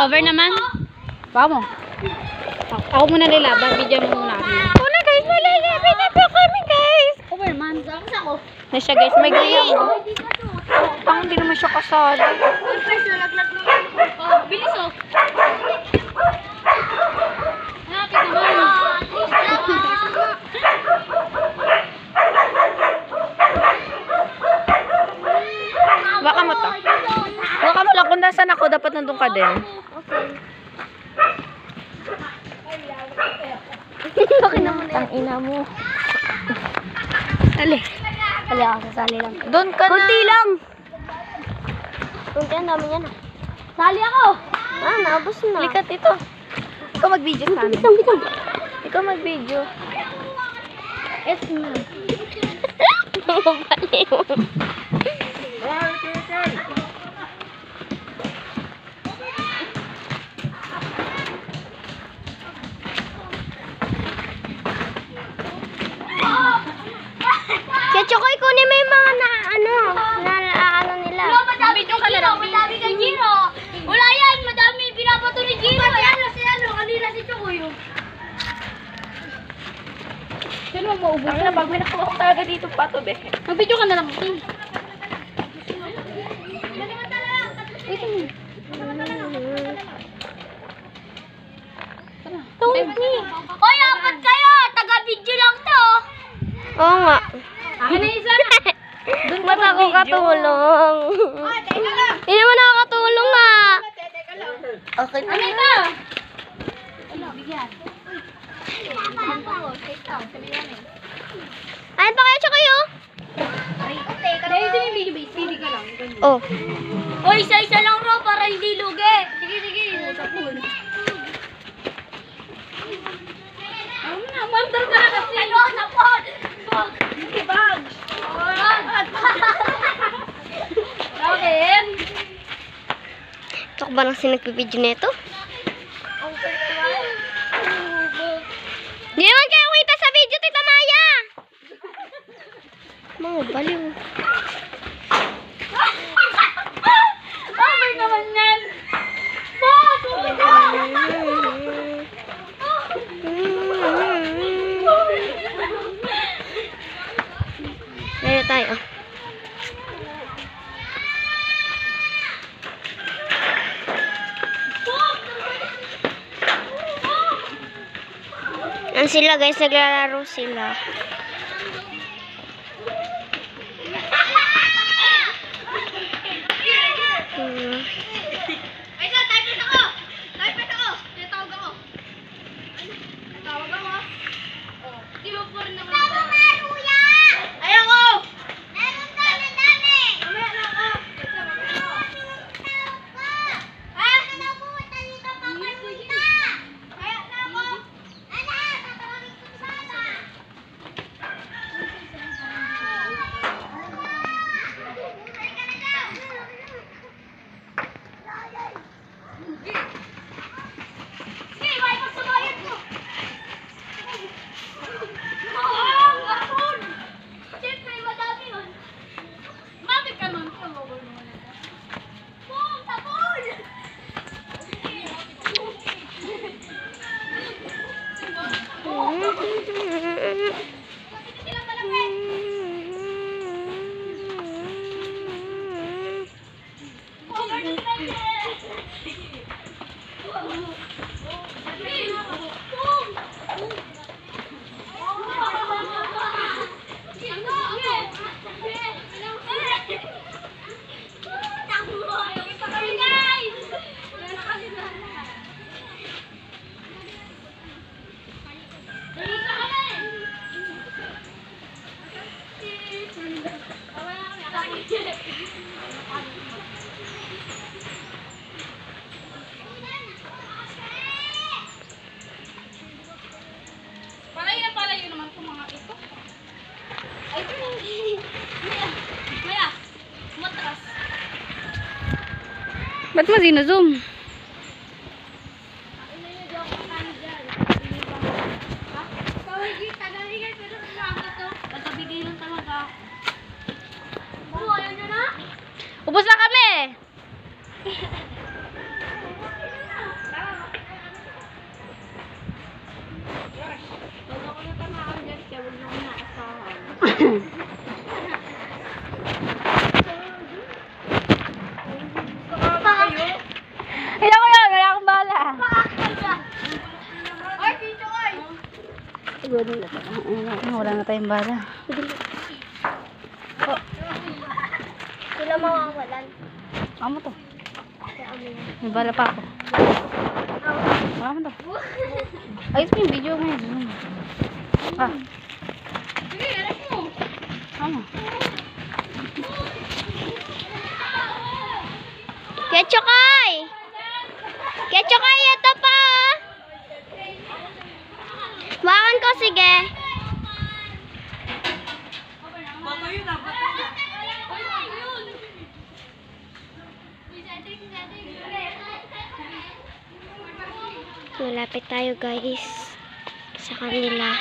Over naman. Baka mo. Ako muna nilaban. Video mo muna ako. Una guys, wala laban na po kami guys. Over naman. Na siya guys, may gaya mo. Pang hindi naman siya kasali. Bilis oh. Napit naman. Baka mo to. Baka mo lang kung nasan ako, dapat nandun ka din. Okay naman na. Ang ina mo. Dali. Dali ako, sasali lang. Doon ka na. Kunti lang. Kunti, ang dami yan. Sali ako. Naabos na. Likat ito. Ikaw mag-video sa amin. Bitang. Ikaw mag-video. Es na. Mabaliw. Kaya Chokoy, kunin mo yung mga ano nila. Video ka na lang. Madami kang Giro. Wala yan, madami binabato ni Giro. Kanina si Chokoy. Sino mo maubos? Ang na, pag may nakuha ko talaga dito pa to, be. Mag-video ka na lang. Hoy, apat kayo! Taga-video lang to. Oo nga. Akin na isa. Ba't ako katulong? Hindi naman ako katulong nga. Okay na. Ano ito? Ayun pa kayo, Chokoy, oh. Dahil sino yung video, base? Hindi ka lang. Oh. Hoy, isa-isa lang raw para hindi lugi. Sige. Sapul. Ano na, mandar ka na kasi. Ano, sapol? Sige, bag. Bakit? Ito ba nang sinagpipidyo nito? Hindi naman kayo kita sa video, Tita Maya! Mga baliw. Bakit naman yan? Layo tayo. Yan sila guys, naglalaro sila. Palayo naman itong mga ito. Ay, Maya, matras. Ba't mo zoom? Ubus na kami! Hindi ko yun, wala akong bala. Ay, dito ay. Wala na tayong bala. Sila mawawalan. Amo to. May bala pa ako. Amo to. Ayos mo yung video mo yun. Ah. Sige, alas mo. Amo. Ketchukay! Ketchukay, ito pa! Bakan ko, sige. Malapit tayo guys sa kanila.